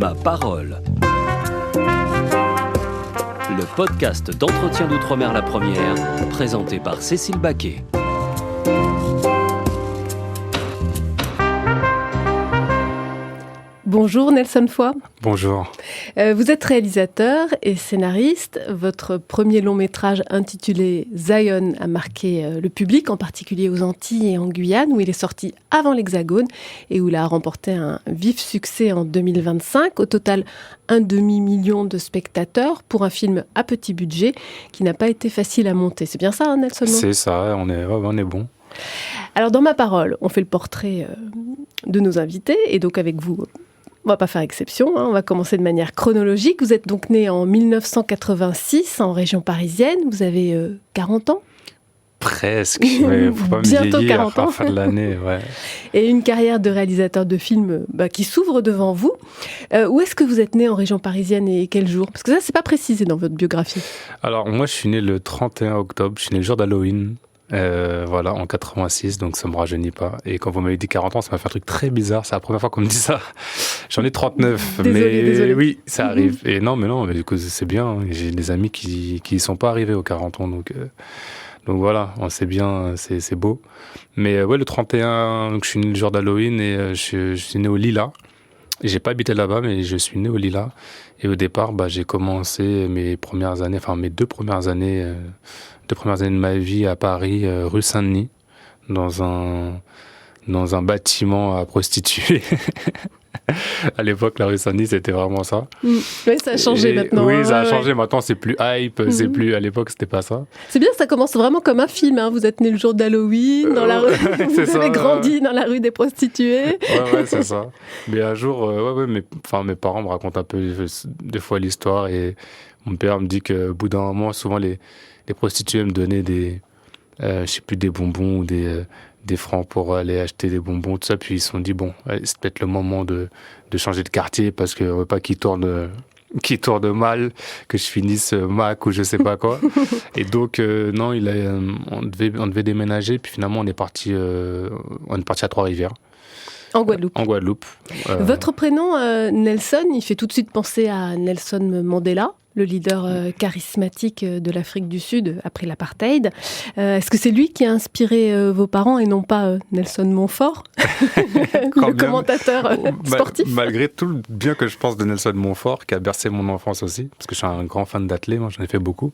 Ma parole. Le podcast d'entretien d'Outre-mer la première, présenté par Cécile Baquet. Bonjour Nelson Foy. Bonjour. Vous êtes réalisateur et scénariste. Votre premier long métrage intitulé Zion a marqué le public, en particulier aux Antilles et en Guyane, où il est sorti avant l'Hexagone et où il a remporté un vif succès en 2025. Au total, 1,5 million de spectateurs pour un film à petit budget qui n'a pas été facile à monter. C'est bien ça, Nelson? C'est ça, on est bon. Alors dans Ma parole, on fait le portrait de nos invités et donc avec vous, on ne va pas faire exception, on va commencer de manière chronologique. Vous êtes donc né en 1986 en région parisienne, vous avez 40 ans? Presque, mais il ne faut pas me bientôt vieillir 40 à ans. la fin de l'année. Ouais. Et une carrière de réalisateur de films qui s'ouvre devant vous. Où est-ce que vous êtes né en région parisienne et quel jour? Parce que ça, c'est pas précisé dans votre biographie. Alors moi, je suis né le 31 octobre, je suis né le jour d'Halloween. En 86, donc ça me rajeunit pas. Et quand vous m'avez dit 40 ans, ça m'a fait un truc très bizarre. C'est la première fois qu'on me dit ça. J'en ai 39, Désolé. Oui, ça arrive. Et non, mais du coup, c'est bien. J'ai des amis qui y sont pas arrivés aux 40 ans, donc voilà, on sait bien, c'est beau. Mais le 31, donc je suis né le jour d'Halloween et je suis né au Lilas. Et j'ai pas habité là-bas, mais je suis né au Lilas. Et au départ, j'ai commencé mes deux premières années de ma vie à Paris, rue Saint-Denis, dans un bâtiment à prostituées. À l'époque, la rue Saint-Denis, c'était vraiment ça. Oui, ça a changé maintenant. Oui, ça a changé. Maintenant, c'est plus hype. C'est plus. À l'époque, c'était pas ça. C'est bien, ça commence vraiment comme un film. Vous êtes né le jour d'Halloween, dans la rue. Vous avez grandi dans la rue des prostituées. Ouais, c'est ça. Mais un jour, mes parents me racontent un peu des fois l'histoire et mon père me dit qu'au bout d'un moment, souvent les prostituées me donnaient des bonbons ou des francs pour aller acheter des bonbons, tout ça. Puis ils se sont dit, c'est peut-être le moment de changer de quartier parce que on veut pas qu'il tourne mal, que je finisse Mac ou je sais pas quoi. Et donc, non, on devait déménager. Puis finalement, on est parti à Trois-Rivières. En Guadeloupe. En Guadeloupe. Votre prénom, Nelson, il fait tout de suite penser à Nelson Mandela, le leader charismatique de l'Afrique du Sud après l'apartheid. Est-ce que c'est lui qui a inspiré vos parents et non pas Nelson Montfort, le commentateur sportif? Malgré tout le bien que je pense de Nelson Montfort, qui a bercé mon enfance aussi, parce que je suis un grand fan d'athlètes, moi j'en ai fait beaucoup.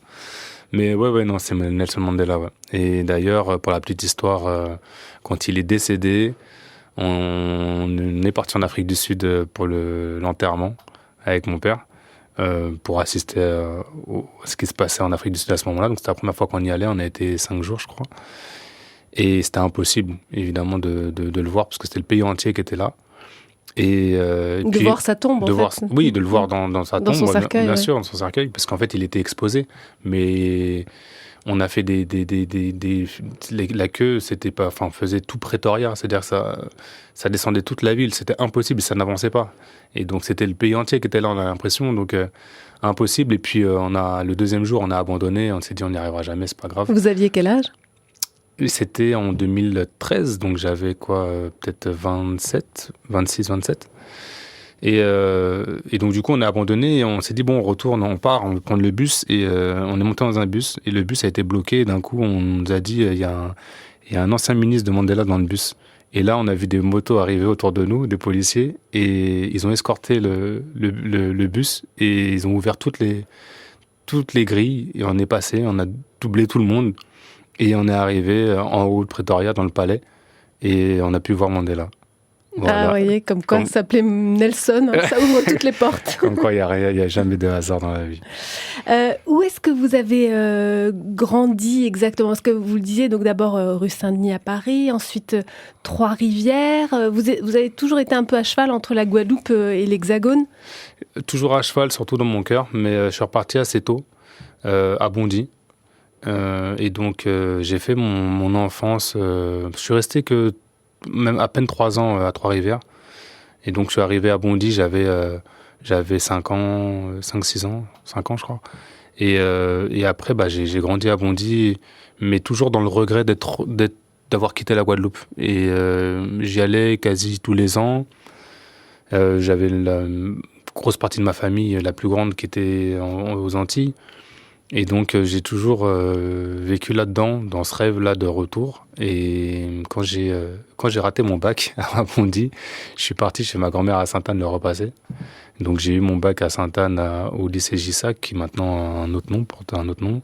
Mais non, c'est Nelson Mandela. Ouais. Et d'ailleurs, pour la petite histoire, quand il est décédé, on est parti en Afrique du Sud pour l'enterrement avec mon père. Pour assister à ce qui se passait en Afrique du Sud à ce moment-là. Donc c'était la première fois qu'on y allait, on a été 5 jours je crois. Et c'était impossible évidemment de le voir parce que c'était le pays entier qui était là. Et puis, voir sa tombe en fait. Oui, de le voir dans sa tombe. Dans son cercueil. Bien sûr, dans son cercueil, parce qu'en fait il était exposé. Mais on a fait la queue, faisait tout Pretoria, c'est-à-dire que ça descendait toute la ville, c'était impossible, ça n'avançait pas. Et donc c'était le pays entier qui était là, on a l'impression, donc impossible. Et puis le deuxième jour, on a abandonné, on s'est dit on n'y arrivera jamais, c'est pas grave. Vous aviez quel âge? C'était en 2013, donc j'avais peut-être 26, 27. Et donc du coup on a abandonné et on s'est dit on retourne, on part, on va prendre le bus et on est monté dans un bus et le bus a été bloqué et d'un coup on nous a dit il y a un ancien ministre de Mandela dans le bus et là on a vu des motos arriver autour de nous, des policiers et ils ont escorté le bus et ils ont ouvert toutes les grilles et on est passé, on a doublé tout le monde et on est arrivé en haut de Pretoria dans le palais et on a pu voir Mandela. Voilà. Ah, vous voyez, comme quoi ça s'appelait Nelson, ça ouvre toutes les portes. Comme quoi, il n'y a jamais de hasard dans la vie. Où est-ce que vous avez grandi exactement? Est-ce que vous le disiez, donc d'abord rue Saint-Denis à Paris, ensuite Trois-Rivières. Vous avez toujours été un peu à cheval entre la Guadeloupe et l'Hexagone? Toujours à cheval, surtout dans mon cœur, mais je suis reparti assez tôt, à Bondy. Et donc, j'ai fait mon enfance. Je suis resté même à peine 3 ans à Trois-Rivières. Et donc, je suis arrivé à Bondy, j'avais 5 ans, 5-6 ans, 5 ans, je crois. Et après, j'ai grandi à Bondy, mais toujours dans le regret d'avoir quitté la Guadeloupe. Et j'y allais quasi tous les ans. grosse partie de ma famille, la plus grande qui était aux Antilles. Et donc, j'ai toujours vécu là-dedans, dans ce rêve-là de retour. Et quand j'ai raté mon bac à Bondy, je suis parti chez ma grand-mère à Sainte-Anne le repasser. Donc, j'ai eu mon bac à Sainte-Anne au lycée Gissac, qui maintenant a un autre nom, porte un autre nom.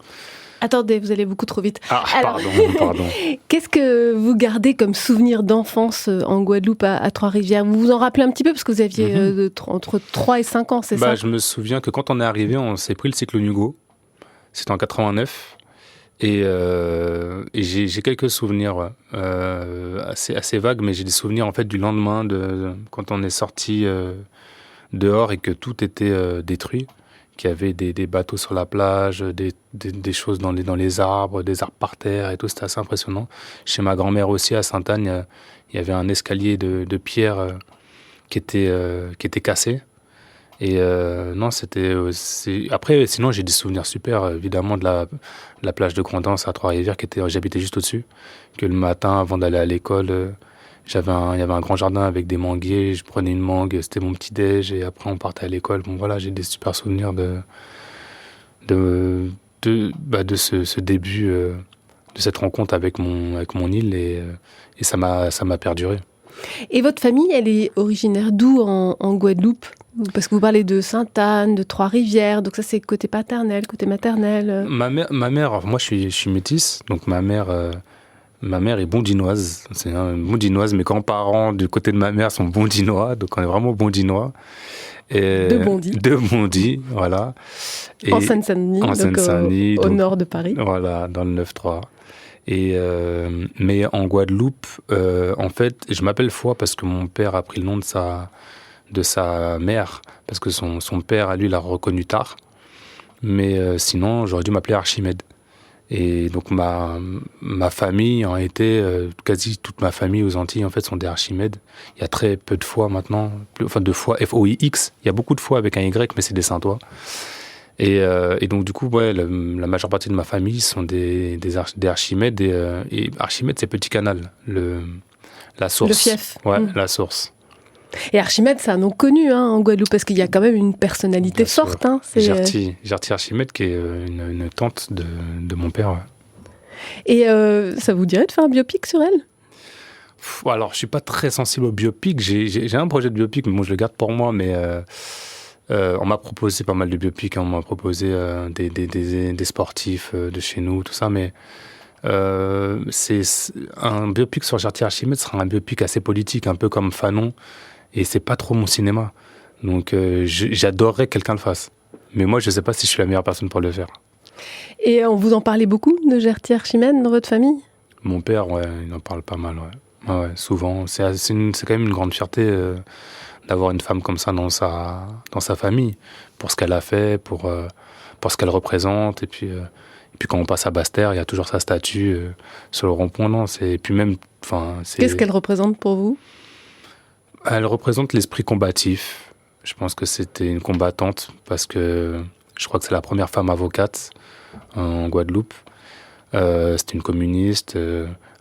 Attendez, vous allez beaucoup trop vite. Ah, alors, pardon. Qu'est-ce que vous gardez comme souvenir d'enfance en Guadeloupe à Trois-Rivières? Vous vous en rappelez un petit peu parce que vous aviez entre 3 et 5 ans, c'est ça? Je me souviens que quand on est arrivé, on s'est pris le cyclone Hugo. C'était en 89. Et j'ai quelques souvenirs assez vagues, mais j'ai des souvenirs en fait du lendemain, quand on est sorti dehors et que tout était détruit. Qu'il y avait des bateaux sur la plage, des choses dans les arbres, des arbres par terre et tout, c'était assez impressionnant. Chez ma grand-mère aussi, à Sainte-Anne, il y avait un escalier de pierre qui était cassé. Et non, Après, sinon, j'ai des souvenirs super, évidemment, de la plage de Grand'Anse à Trois-Rivières, j'habitais juste au-dessus. Que le matin, avant d'aller à l'école, il y avait un grand jardin avec des manguiers, je prenais une mangue, c'était mon petit-déj, et après on partait à l'école. Bon voilà, j'ai des super souvenirs de ce début, de cette rencontre avec mon île, et ça m'a perduré. Et votre famille, elle est originaire d'où en Guadeloupe? Parce que vous parlez de Sainte-Anne, de Trois-Rivières, donc ça c'est côté paternel, côté maternel. Ma mère, moi je suis métisse, donc ma mère est bondinoise. C'est bondinoise. Mes grands-parents du côté de ma mère sont bondinois, donc on est vraiment bondinois. De Bondy. De Bondy, voilà. Et en Seine-Saint-Denis, au nord de Paris. Voilà, dans le 9-3. Mais en Guadeloupe, en fait, je m'appelle Foy parce que mon père a pris le nom de sa mère, parce que son père, à lui, l'a reconnu tard. Mais sinon, j'aurais dû m'appeler Archimède. Et donc ma famille en été, quasi toute ma famille aux Antilles en fait sont des Archimèdes. Il y a très peu de fois maintenant, de fois Foix. Il y a beaucoup de fois avec un Y, mais c'est des Saintois. Et donc du coup, ouais, la majeure partie de ma famille sont des Archimèdes. Et Archimède, c'est Petit Canal, la source. Le fief. Ouais, la source. Et Archimède, c'est un nom connu en Guadeloupe, parce qu'il y a quand même une personnalité forte. C'est Gertie Archimède, qui est une tante de mon père. Ouais. Et ça vous dirait de faire un biopic sur elle? Alors, je suis pas très sensible au biopic. J'ai un projet de biopic, mais bon, je le garde pour moi. Mais on m'a proposé pas mal de biopics. On m'a proposé des sportifs de chez nous, tout ça. Mais c'est un biopic sur Gertie Archimède sera un biopic assez politique, un peu comme Fanon. Et c'est pas trop mon cinéma. Donc j'adorerais que quelqu'un le fasse. Mais moi, je sais pas si je suis la meilleure personne pour le faire. Et on vous en parlait beaucoup de Gertie Archimède dans votre famille? Mon père, ouais, il en parle pas mal, ouais. Ouais, souvent. C'est quand même une grande fierté d'avoir une femme comme ça dans sa famille, pour ce qu'elle a fait, pour ce qu'elle représente. Et puis quand on passe à Basse-Terre, il y a toujours sa statue sur le rond-point. Non, Qu'est-ce qu'elle représente pour vous? Elle représente l'esprit combatif. Je pense que c'était une combattante parce que je crois que c'est la première femme avocate en Guadeloupe. C'était une communiste.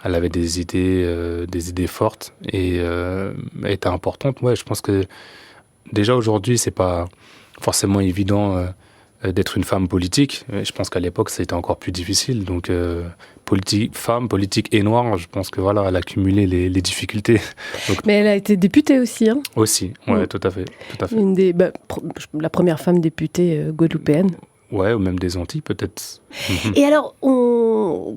Elle avait des idées fortes et elle était importante. Ouais, je pense que déjà aujourd'hui, c'est pas forcément évident d'être une femme politique. Je pense qu'à l'époque, c'était encore plus difficile. Donc, femme politique et noire, je pense que voilà, elle a cumulé les difficultés. Donc, mais elle a été députée aussi. Aussi, ouais, tout à fait. La première femme députée guadeloupéenne. Ouais, ou même des Antilles, peut-être. Et alors,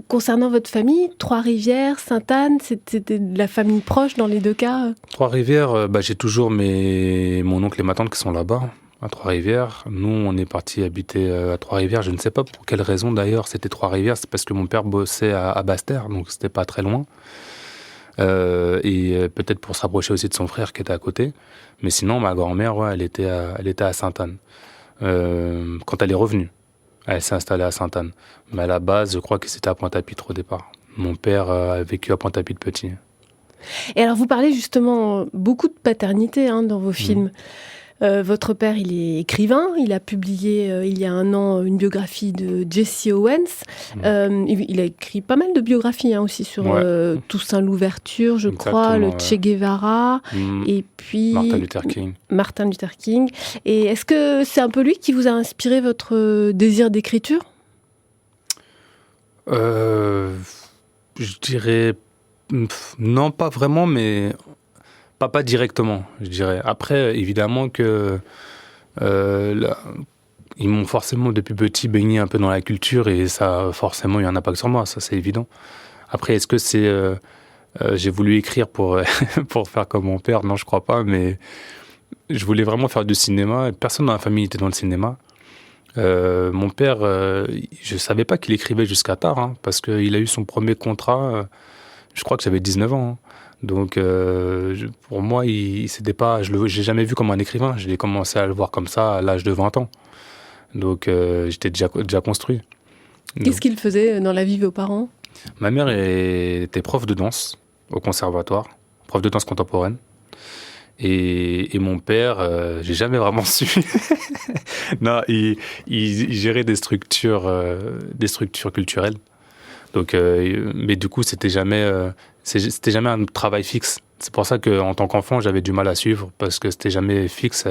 concernant votre famille, Trois-Rivières, Sainte-Anne, c'était de la famille proche dans les deux cas? Trois-Rivières, j'ai toujours mon oncle et ma tante qui sont là-bas. À Trois-Rivières. Nous, on est partis habiter à Trois-Rivières. Je ne sais pas pour quelle raison d'ailleurs c'était Trois-Rivières. C'est parce que mon père bossait à Basse-Terre, donc c'était pas très loin. Et peut-être pour se rapprocher aussi de son frère qui était à côté. Mais sinon, ma grand-mère, ouais, elle était à Sainte-Anne. Quand elle est revenue, elle s'est installée à Sainte-Anne. Mais à la base, je crois que c'était à Pointe-à-Pitre au départ. Mon père a vécu à Pointe-à-Pitre petit. Et alors, vous parlez justement beaucoup de paternité dans vos films. Votre père, il est écrivain. Il a publié il y a un an une biographie de Jesse Owens. Il a écrit pas mal de biographies aussi sur Toussaint Louverture, je crois, le Che Guevara, et puis Martin Luther King. Et est-ce que c'est un peu lui qui vous a inspiré votre désir d'écriture ? Je dirais non, pas vraiment, mais pas directement, je dirais. Après, évidemment que ils m'ont forcément depuis petit baigné un peu dans la culture et ça, forcément, il y a un impact sur moi, ça c'est évident. Après, est-ce que c'est j'ai voulu écrire pour pour faire comme mon père? Non, je crois pas, mais je voulais vraiment faire du cinéma. Personne dans la famille était dans le cinéma. Mon père, je savais pas qu'il écrivait jusqu'à tard, parce qu'il a eu son premier contrat, je crois que j'avais 19 ans. Donc, pour moi, c'était pas, j'ai jamais vu comme un écrivain. J'ai commencé à le voir comme ça à l'âge de 20 ans. Donc, j'étais déjà construit. Qu'est-ce qu'il faisait dans la vie, vos parents ? Ma mère était prof de danse au conservatoire, prof de danse contemporaine. Et mon père, j'ai jamais vraiment su. Non, il gérait des structures culturelles. Donc, mais du coup, c'était jamais un travail fixe. C'est pour ça qu'en tant qu'enfant, j'avais du mal à suivre parce que c'était jamais fixe.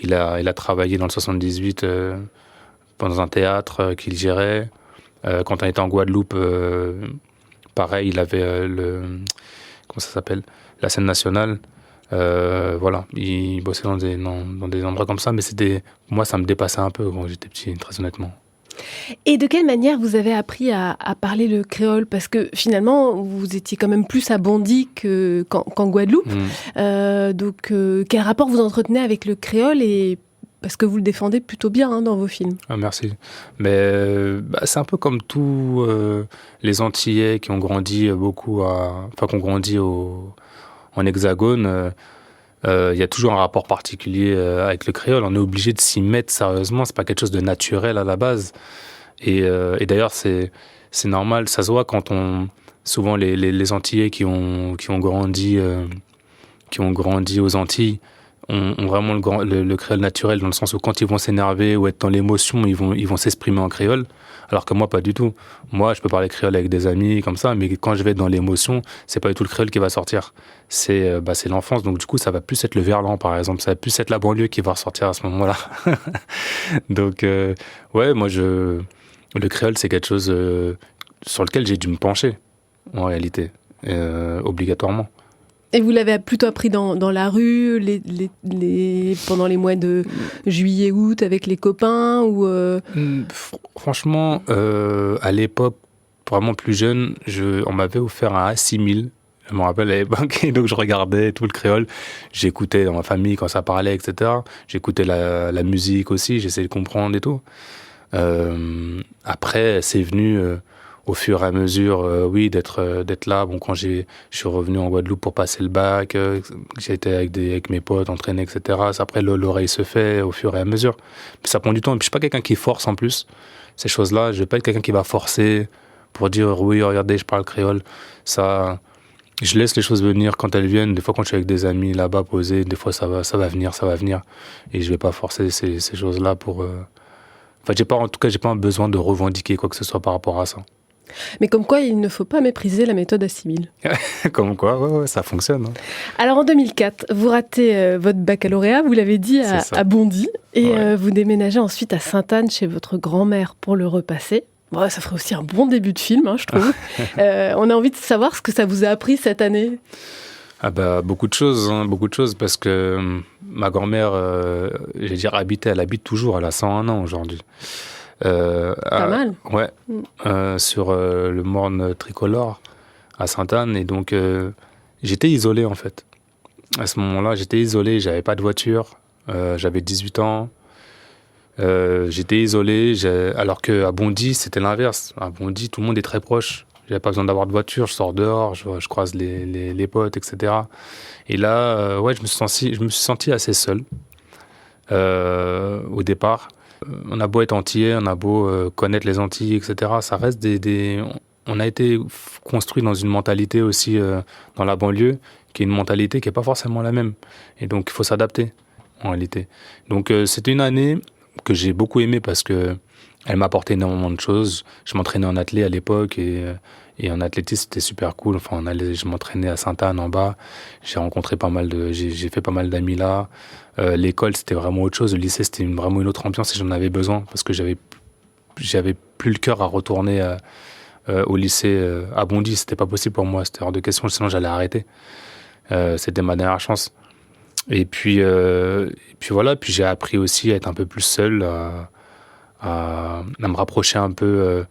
Il a travaillé dans le 78 dans un théâtre qu'il gérait. Quand on était en Guadeloupe, pareil, il avait comment ça s'appelle, la scène nationale. Voilà, il bossait dans des endroits comme ça, mais moi, ça me dépassait un peu quand j'étais petit, très honnêtement. Et de quelle manière vous avez appris à parler le créole ? Parce que finalement, vous étiez quand même plus à Bondy qu'en Guadeloupe. Donc, quel rapport vous entretenez avec le créole et parce que vous le défendez plutôt bien dans vos films. Ah, merci. Mais c'est un peu comme tous les Antillais qui ont grandi qui ont grandi en Hexagone. Il y a toujours un rapport particulier avec le créole. On est obligé de s'y mettre sérieusement. C'est pas quelque chose de naturel à la base. Et d'ailleurs, c'est normal. Ça se voit quand souvent les Antillais qui ont grandi aux Antilles ont vraiment le créole naturel, dans le sens où quand ils vont s'énerver ou être dans l'émotion, ils vont s'exprimer en créole. Alors que moi, pas du tout. Moi, je peux parler créole avec des amis comme ça, mais quand je vais être dans l'émotion, c'est pas du tout le créole qui va sortir. C'est l'enfance. Donc du coup, ça va plus être le verlan, par exemple. Ça va plus être la banlieue qui va ressortir à ce moment-là. Donc ouais, moi le créole, c'est quelque chose sur lequel j'ai dû me pencher, en réalité, obligatoirement. Et vous l'avez plutôt appris dans la rue, pendant les mois de juillet, août, avec les copains ou Franchement, à l'époque, vraiment plus jeune, on m'avait offert un A6000. Je me rappelle à l'époque, et donc je regardais tout le créole. J'écoutais dans ma famille quand ça parlait, etc. J'écoutais la musique aussi, j'essayais de comprendre et tout. Après, c'est venu... au fur et à mesure, oui, d'être là. Bon, quand je suis revenu en Guadeloupe pour passer le bac, j'étais avec mes potes, entraînés, etc. Après, l'oreille se fait au fur et à mesure. Mais ça prend du temps. Et puis, je suis pas quelqu'un qui force en plus. Ces choses-là, je vais pas être quelqu'un qui va forcer pour dire, oui, regardez, je parle créole. Ça, je laisse les choses venir quand elles viennent. Des fois, quand je suis avec des amis là-bas posés, des fois, ça va venir. Et je vais pas forcer ces choses-là pour... Enfin, j'ai pas un besoin de revendiquer quoi que ce soit par rapport à ça. Mais comme quoi, il ne faut pas mépriser la méthode A6000. Comme quoi, ouais, ça fonctionne. Alors en 2004, vous ratez votre baccalauréat, vous l'avez dit, à Bondy, et vous déménagez ensuite à Sainte-Anne chez votre grand-mère pour le repasser. Bon, ça ferait aussi un bon début de film, je trouve. On a envie de savoir ce que ça vous a appris cette année. Beaucoup de choses, parce que ma grand-mère, elle habite toujours, elle a 101 ans aujourd'hui. Pas mal. Ouais, sur le Morne tricolore à Sainte-Anne, et donc j'étais isolé en fait. À ce moment-là, j'étais isolé, j'avais pas de voiture, j'avais 18 ans, j'étais isolé, alors qu'à Bondy, c'était l'inverse. À Bondy, tout le monde est très proche. J'avais pas besoin d'avoir de voiture, je sors dehors, je croise les potes, etc. Et là, je me suis senti assez seul au départ. On a beau être antillais, on a beau connaître les Antilles, etc. Ça reste on a été construit dans une mentalité aussi dans la banlieue, qui est une mentalité qui n'est pas forcément la même. Et donc, il faut s'adapter. en réalité. Donc c'était une année que j'ai beaucoup aimée parce que elle m'a apporté énormément de choses. Je m'entraînais en athlé à l'époque et en athlétisme, c'était super cool. Enfin, je m'entraînais à Sainte-Anne en bas. J'ai fait pas mal d'amis là. L'école, c'était vraiment autre chose. Le lycée, c'était vraiment une autre ambiance et j'en avais besoin parce que j'avais plus le cœur à retourner au lycée à Bondy. C'était pas possible pour moi. C'était hors de question. Sinon, j'allais arrêter. C'était ma dernière chance. Et puis voilà. Puis j'ai appris aussi à être un peu plus seul, à me rapprocher un peu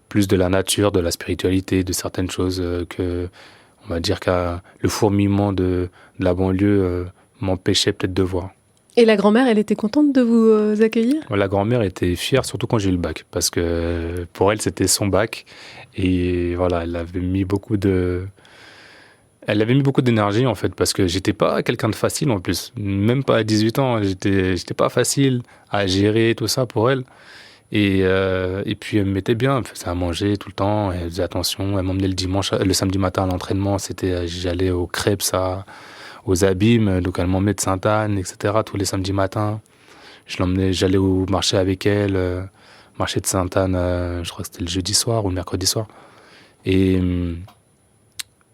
plus de la nature, de la spiritualité, de certaines choses que, on va dire que le fourmillement de la banlieue m'empêchait peut-être de voir. Et la grand-mère, elle était contente de vous accueillir ? La grand-mère était fière, surtout quand j'ai eu le bac, parce que pour elle, c'était son bac. Et voilà, elle avait mis beaucoup d'énergie, en fait, parce que j'étais pas quelqu'un de facile, en plus. Même pas à 18 ans, j'étais pas facile à gérer, tout ça, pour elle. Et puis, elle me mettait bien, elle me faisait à manger tout le temps, elle faisait attention. Elle m'emmenait le samedi matin à l'entraînement, j'allais aux crêpes, aux abîmes, donc elle m'emmenait de Sainte-Anne, etc., tous les samedis matins. J'allais au marché avec elle, marché de Sainte-Anne, je crois que c'était le jeudi soir ou le mercredi soir. Et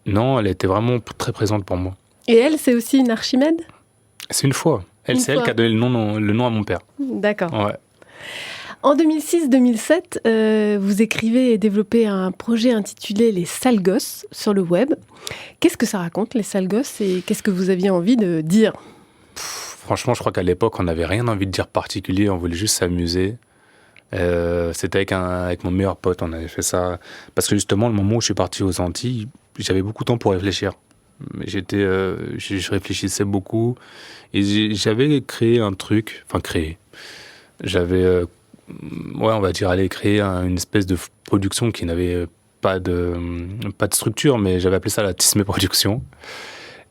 non, elle était vraiment très présente pour moi. Et elle, c'est aussi une Archimède ? C'est une fois. Elle qui a donné le nom à mon père. D'accord. Ouais. En 2006-2007, vous écrivez et développez un projet intitulé Les Sales Gosses sur le web. Qu'est-ce que ça raconte, les Sales Gosses, et qu'est-ce que vous aviez envie de dire ? Franchement, je crois qu'à l'époque, on n'avait rien envie de dire particulier, on voulait juste s'amuser. C'était avec mon meilleur pote, on avait fait ça. Parce que justement, le moment où je suis parti aux Antilles, j'avais beaucoup de temps pour réfléchir. Je réfléchissais beaucoup et j'avais créé un truc, j'avais, on va dire, créer une espèce de production qui n'avait pas de structure, mais j'avais appelé ça la Tismé Production.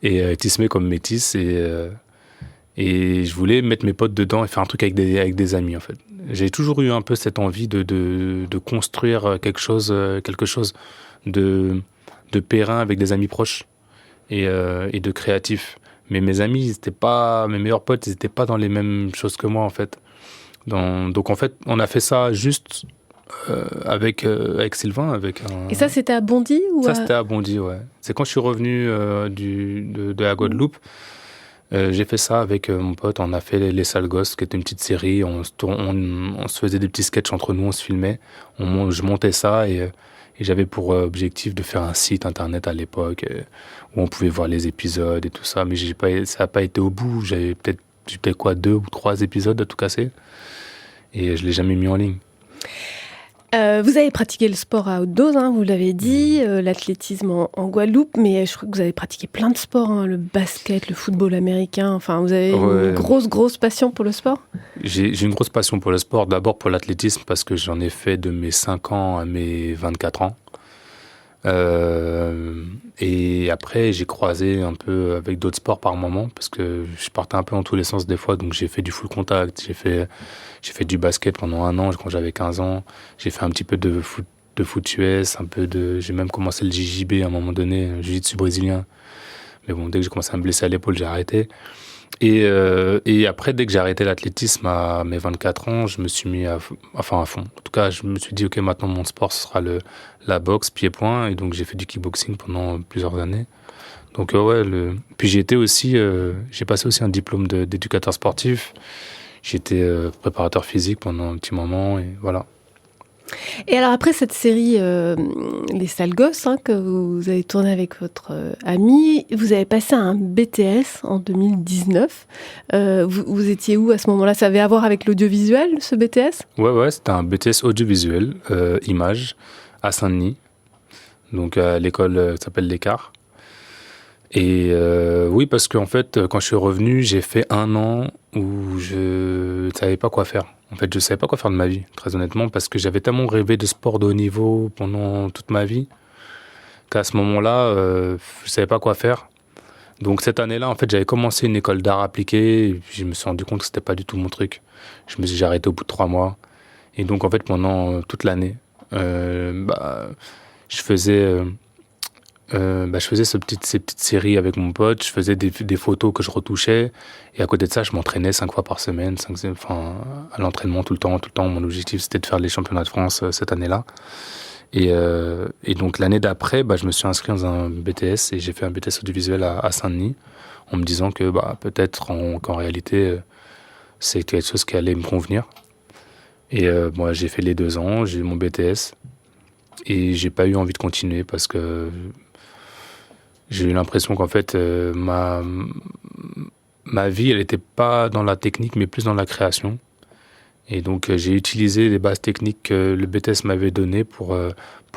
Et Tismé comme métis, et je voulais mettre mes potes dedans et faire un truc avec des amis, en fait. J'ai toujours eu un peu cette envie de construire quelque chose de périn avec des amis proches et de créatifs. Mais mes amis, mes meilleurs potes, ils n'étaient pas dans les mêmes choses que moi, en fait. Donc, en fait, on a fait ça juste avec Sylvain. Et ça, c'était à Bondy c'était à Bondy, ouais. C'est quand je suis revenu de la Guadeloupe. J'ai fait ça avec mon pote, on a fait Les Sales Gosses, qui était une petite série, on se faisait des petits sketchs entre nous, on se filmait, je montais ça et j'avais pour objectif de faire un site internet à l'époque où on pouvait voir les épisodes et tout ça, mais ça n'a pas été au bout, j'ai peut-être 2 ou 3 épisodes à tout casser et je ne l'ai jamais mis en ligne. Vous avez pratiqué le sport à haute dose, vous l'avez dit, l'athlétisme en Guadeloupe, mais je crois que vous avez pratiqué plein de sports, le basket, le football américain, enfin vous avez une grosse passion pour le sport ? J'ai une grosse passion pour le sport, d'abord pour l'athlétisme parce que j'en ai fait de mes 5 ans à mes 24 ans. Et après j'ai croisé un peu avec d'autres sports par moment parce que je partais un peu dans tous les sens des fois, donc j'ai fait du full contact, j'ai fait du basket pendant 1 an quand j'avais 15 ans, j'ai fait un petit peu de foot US, j'ai même commencé le JJB à un moment donné, le jiu-jitsu brésilien, mais bon, dès que j'ai commencé à me blesser à l'épaule, j'ai arrêté. Et après, dès que j'ai arrêté l'athlétisme à mes 24 ans, je me suis mis à fond. En tout cas, je me suis dit, ok, maintenant mon sport, ce sera la boxe, pied-point. Et donc, j'ai fait du kickboxing pendant plusieurs années. Donc, puis j'ai passé aussi un diplôme d'éducateur sportif. J'étais préparateur physique pendant un petit moment, et voilà. Et alors après cette série Les Sales Gosses que vous avez tourné avec votre ami, vous avez passé un BTS en 2019. Vous étiez où à ce moment-là ? Ça avait à voir avec l'audiovisuel, ce BTS ? Ouais, c'était un BTS audiovisuel, images, à Saint-Denis. Donc l'école s'appelle l'Écart. Et oui, parce qu'en fait, quand je suis revenu, j'ai fait 1 an où je ne savais pas quoi faire. En fait, je ne savais pas quoi faire de ma vie, très honnêtement, parce que j'avais tellement rêvé de sport de haut niveau pendant toute ma vie qu'à ce moment-là, je ne savais pas quoi faire. Donc cette année-là, en fait, j'avais commencé une école d'art appliqué et puis je me suis rendu compte que ce n'était pas du tout mon truc. J'ai arrêté au bout de 3 mois. Et donc, en fait, pendant toute l'année, je faisais je faisais ces petites séries avec mon pote, je faisais des photos que je retouchais, et à côté de ça, je m'entraînais 5 fois par semaine, à l'entraînement tout le temps. Mon objectif, c'était de faire les championnats de France cette année-là. Et donc l'année d'après, je me suis inscrit dans un BTS, et j'ai fait un BTS audiovisuel à Saint-Denis, en me disant que peut-être qu'en réalité, c'est quelque chose qui allait me convenir. Et j'ai fait les 2 ans, j'ai eu mon BTS, et j'ai pas eu envie de continuer parce que j'ai eu l'impression qu'en fait, ma vie, elle n'était pas dans la technique, mais plus dans la création. Et donc, j'ai utilisé les bases techniques que le BTS m'avait données pour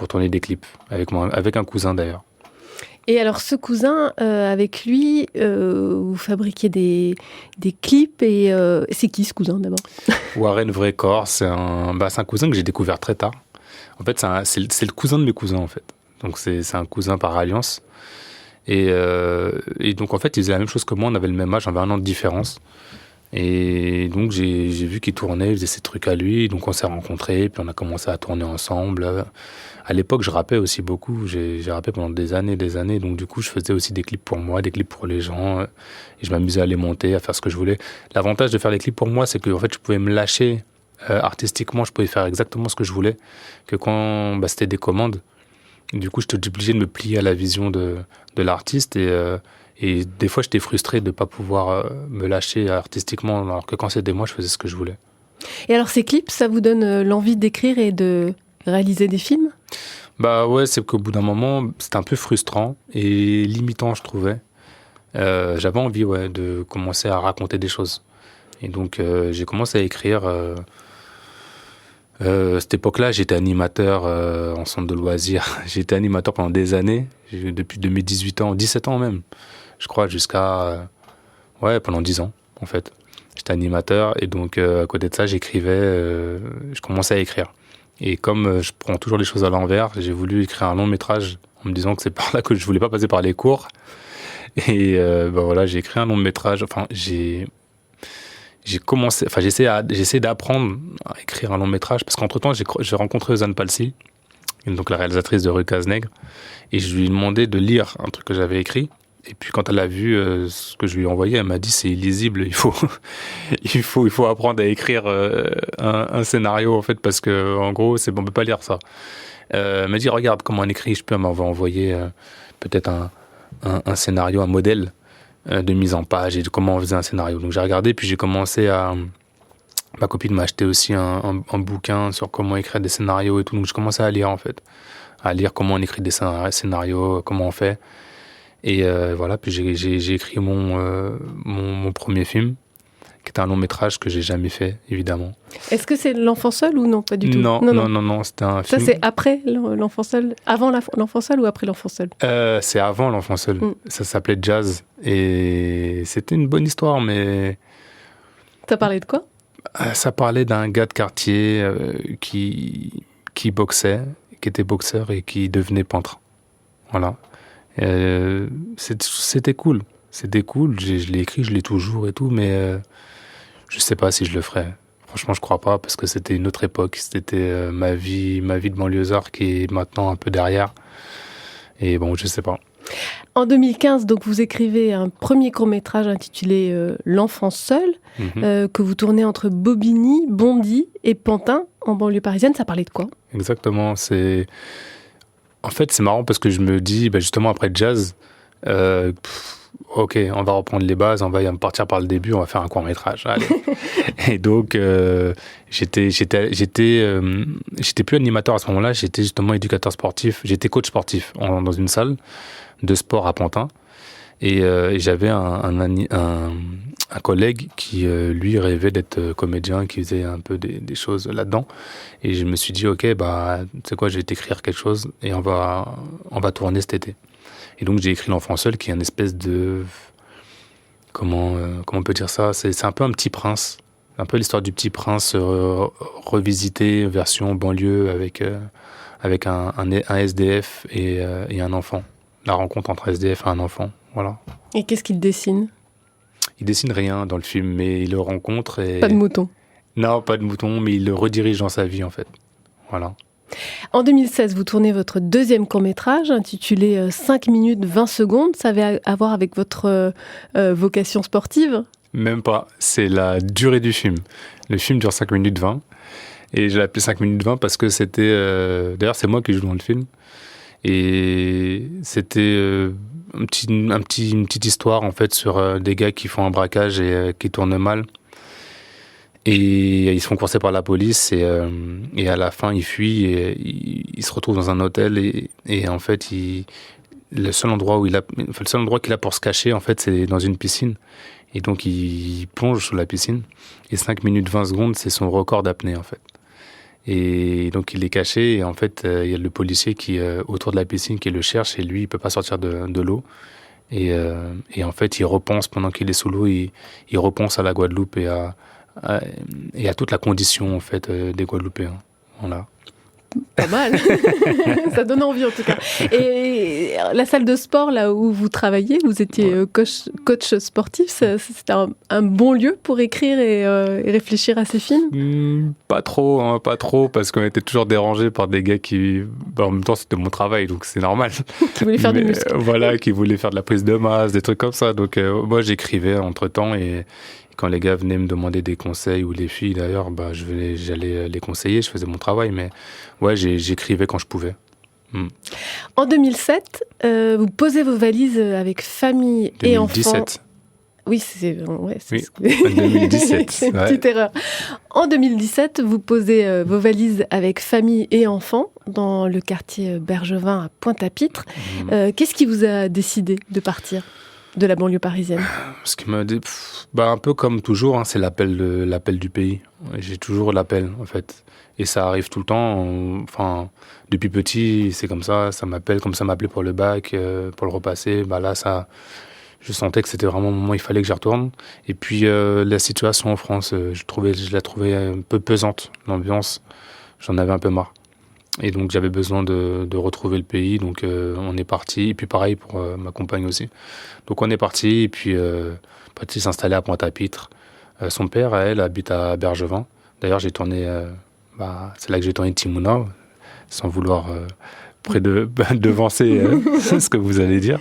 tourner des clips, avec un cousin d'ailleurs. Et alors, ce cousin, avec lui, vous fabriquiez des clips. Et c'est qui ce cousin d'abord ? Warren Vrekor, c'est un cousin que j'ai découvert très tard. En fait, c'est le cousin de mes cousins, en fait. Donc, c'est un cousin par alliance. Et donc, en fait, il faisait la même chose que moi. On avait le même âge, on avait 1 an de différence. Et donc, j'ai vu qu'il tournait, il faisait ses trucs à lui. Donc, on s'est rencontrés, puis on a commencé à tourner ensemble. À l'époque, je rappais aussi beaucoup. J'ai rappé pendant des années. Donc, du coup, je faisais aussi des clips pour moi, des clips pour les gens. Et je m'amusais à les monter, à faire ce que je voulais. L'avantage de faire des clips pour moi, c'est que en fait, je pouvais me lâcher artistiquement. Je pouvais faire exactement ce que je voulais. Que quand c'était des commandes, du coup, j'étais obligé de me plier à la vision de l'artiste. Et des fois, j'étais frustré de ne pas pouvoir me lâcher artistiquement, alors que quand c'était moi, je faisais ce que je voulais. Et alors, ces clips, ça vous donne l'envie d'écrire et de réaliser des films ? Ouais, c'est qu'au bout d'un moment, c'était un peu frustrant et limitant, je trouvais. J'avais envie de commencer à raconter des choses. Et donc, j'ai commencé à écrire. À cette époque-là, j'étais animateur en centre de loisirs. J'ai été animateur pendant des années, depuis 2018 ans, 17 ans même. Je crois jusqu'à pendant 10 ans en fait. J'étais animateur et donc à côté de ça j'écrivais, je commençais à écrire. Et comme je prends toujours les choses à l'envers, j'ai voulu écrire un long métrage en me disant que c'est par là que je voulais pas passer par les cours. Et j'ai écrit un long métrage. Enfin j'ai essayé d'apprendre à écrire un long métrage parce qu'entre-temps j'ai rencontré Ozan Palsi, donc la réalisatrice de Rue Cazenègre, et je lui ai demandé de lire un truc que j'avais écrit. Et puis quand elle a vu ce que je lui ai envoyé, elle m'a dit c'est illisible, il faut apprendre à écrire un scénario en fait parce que en gros on peut pas lire ça. Elle m'a dit regarde comment on écrit, elle m'avait envoyé peut-être un scénario, un modèle de mise en page et de comment on faisait un scénario. Donc j'ai regardé puis j'ai commencé ma copine m'a acheté aussi un bouquin sur comment écrire des scénarios et tout, donc je commençais à lire en fait, à lire comment on écrit des scénarios, comment on fait. Et puis j'ai écrit mon premier film, qui était un long métrage que j'ai jamais fait, évidemment. Est-ce que c'est L'Enfant Seul ou non, pas du tout ? Non, c'était un film. Ça, c'est après L'Enfant Seul, avant L'Enfant Seul ou après L'Enfant Seul ? C'est avant L'Enfant Seul. Ça s'appelait Jazz. Et c'était une bonne histoire, mais... Ça parlait de quoi ? Ça parlait d'un gars de quartier qui boxait, qui était boxeur et qui devenait peintre. Voilà. C'était cool. Je l'ai écrit, je l'ai toujours et tout, mais je sais pas si je le ferais. Franchement, je crois pas parce que c'était une autre époque. C'était ma vie de banlieusard qui est maintenant un peu derrière. Et bon, je sais pas. En 2015, donc vous écrivez un premier court-métrage intitulé L'Enfant Seul, que vous tournez entre Bobigny, Bondy et Pantin, en banlieue parisienne. Ça parlait de quoi ? Exactement. En fait, c'est marrant parce que je me dis, justement, après Jazz, ok, on va reprendre les bases, on va partir par le début, on va faire un court-métrage. Allez. Et donc, j'étais plus animateur à ce moment-là, j'étais justement éducateur sportif, j'étais coach sportif dans une salle de sport à Pantin. Et j'avais un collègue qui, lui, rêvait d'être comédien, qui faisait un peu des choses là-dedans. Et je me suis dit, ok, tu sais quoi, je vais t'écrire quelque chose et on va tourner cet été. Et donc, j'ai écrit L'Enfant Seul, qui est une espèce de... Comment on peut dire ça ? C'est un peu un petit prince. Un peu l'histoire du petit prince revisité, version banlieue, avec un SDF et un enfant. La rencontre entre un SDF et un enfant. Voilà. Et qu'est-ce qu'il dessine ? Il dessine rien dans le film, mais il le rencontre et... Pas de mouton ? Non, pas de mouton, mais il le redirige dans sa vie, en fait. Voilà. En 2016, vous tournez votre deuxième court-métrage intitulé 5 minutes 20 secondes. Ça avait à voir avec votre vocation sportive ? Même pas, c'est la durée du film. Le film dure 5 minutes 20. Et je l'ai appelé 5 minutes 20 parce que c'était... D'ailleurs, c'est moi qui joue dans le film. Et c'était une petite histoire, en fait, sur des gars qui font un braquage et qui tournent mal. Et ils se font courser par la police et à la fin, ils fuient et ils se retrouvent dans un hôtel. Et en fait, le seul endroit qu'il a pour se cacher, en fait, c'est dans une piscine. Et donc, il plonge sous la piscine. Et 5 minutes 20 secondes, c'est son record d'apnée, en fait. Et donc, il est caché. Et en fait, il y a le policier qui autour de la piscine qui le cherche. Et lui, il peut pas sortir de l'eau. Et en fait, il repense, pendant qu'il est sous l'eau, il repense à la Guadeloupe et à toute la condition, en fait, des Guadeloupéens. Voilà. Pas mal. Ça donne envie, en tout cas. Et la salle de sport, là où vous travaillez, vous étiez coach sportif, c'était un bon lieu pour écrire et réfléchir à ces films ? Pas trop, parce qu'on était toujours dérangés par des gars qui... en même temps, c'était mon travail, donc c'est normal. Qui voulaient faire du muscle. Voilà, qui voulaient faire de la prise de masse, des trucs comme ça. Donc moi, j'écrivais entre-temps et quand les gars venaient me demander des conseils, ou les filles d'ailleurs, j'allais les conseiller, je faisais mon travail, mais ouais, j'écrivais quand je pouvais. En 2007, vous posez vos valises avec famille 2017. et enfants. Oui, c'est 2017. C'est une petite erreur. En 2017, vous posez vos valises avec famille et enfants dans le quartier Bergevin à Pointe-à-Pitre. Qu'est-ce qui vous a décidé de partir de la banlieue parisienne ? Ce qui m'a dit, un peu comme toujours, hein, c'est l'appel du pays. J'ai toujours l'appel, en fait. Et ça arrive tout le temps. Depuis petit, c'est comme ça. Ça m'appelle comme ça m'appelait pour le bac, pour le repasser. Là, je sentais que c'était vraiment le moment où il fallait que j'y retourne. Et puis, la situation en France, je la trouvais un peu pesante, l'ambiance. J'en avais un peu marre. Et donc, j'avais besoin de retrouver le pays. Donc, on est parti. Et puis, pareil pour ma compagne aussi. Donc, on est parti. Et puis, parti s'installer à Pointe-à-Pitre. Son père, elle, habite à Bergevin. D'ailleurs, j'ai tourné... c'est là que j'ai tourné Timouna, sans vouloir devancer ce que vous allez dire.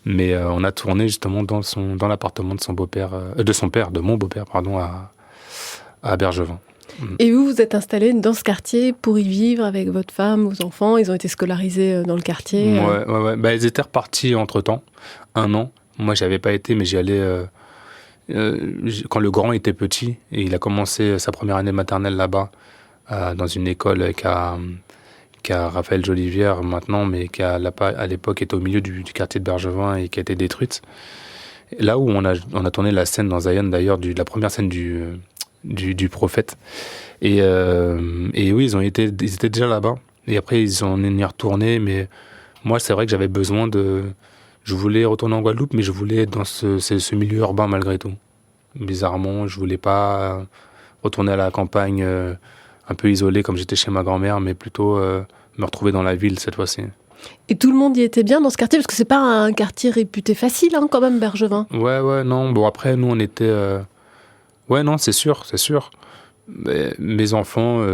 Mais on a tourné justement dans l'appartement de son beau-père, de mon beau-père, à Bergevin. Et vous êtes installé dans ce quartier pour y vivre avec votre femme, vos enfants. Ils ont été scolarisés dans le quartier. Ouais. Ils étaient repartis entre-temps, 1 an. Moi, j'avais pas été, mais j'y allais quand le grand était petit. Et il a commencé sa première année maternelle là-bas, dans une école qu'a Raphaël Jolivière maintenant, mais qui à l'époque était au milieu du quartier de Bergevin et qui a été détruite. Là où on a tourné la scène dans Zion, d'ailleurs, la première scène du prophète. Et oui, ils étaient déjà là-bas. Et après, ils sont y retournés. Mais moi, c'est vrai que j'avais besoin je voulais retourner en Guadeloupe, mais je voulais être dans ce milieu urbain malgré tout. Bizarrement, je voulais pas retourner à la campagne un peu isolé comme j'étais chez ma grand-mère, mais plutôt me retrouver dans la ville cette fois-ci. Et tout le monde y était bien dans ce quartier, parce que c'est pas un quartier réputé facile, hein, quand même, Bergevin. Ouais, non. Bon, après, nous, on était... Ouais, non, c'est sûr. Mais mes enfants,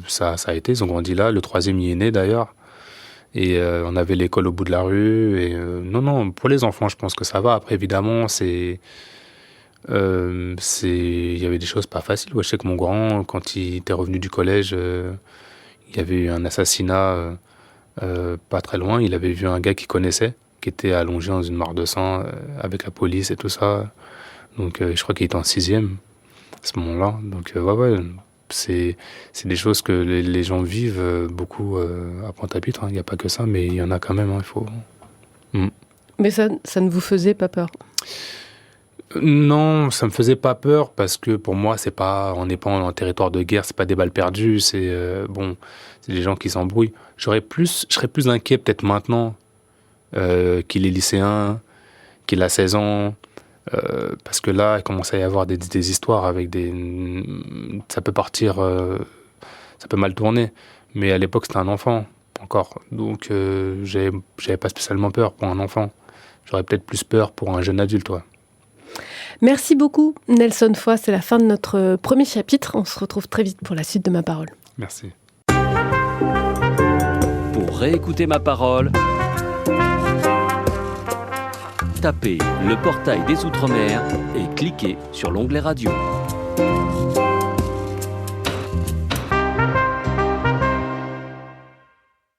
ça a été, ils ont grandi là. Le 3e y est né, d'ailleurs. Et on avait l'école au bout de la rue. Et non, pour les enfants, je pense que ça va. Après, évidemment, il y avait des choses pas faciles. Ouais, je sais que mon grand, quand il était revenu du collège, il y avait eu un assassinat pas très loin. Il avait vu un gars qu'il connaissait, qui était allongé dans une mare de sang avec la police et tout ça. Donc, je crois qu'il était en 6e à ce moment-là. Donc, c'est des choses que les gens vivent beaucoup à Pointe-à-Pitre. Il n'y a pas que ça, mais il y en a quand même. Il faut. Mais ça ne vous faisait pas peur ? Non, ça me faisait pas peur parce que pour moi, on n'est pas en territoire de guerre, c'est pas des balles perdues, c'est des gens qui s'embrouillent. Je serais plus inquiet peut-être maintenant qu'il est lycéen, qu'il a 16 ans, parce que là, il commence à y avoir des histoires avec ça peut partir, ça peut mal tourner. Mais à l'époque, c'était un enfant encore, donc j'avais pas spécialement peur pour un enfant. J'aurais peut-être plus peur pour un jeune adulte, ouais. Merci beaucoup, Nelson Foy. C'est la fin de notre premier chapitre. On se retrouve très vite pour la suite de Ma Parole. Merci. réécouter ma parole, tapez le portail des Outre-mer et cliquez sur l'onglet radio.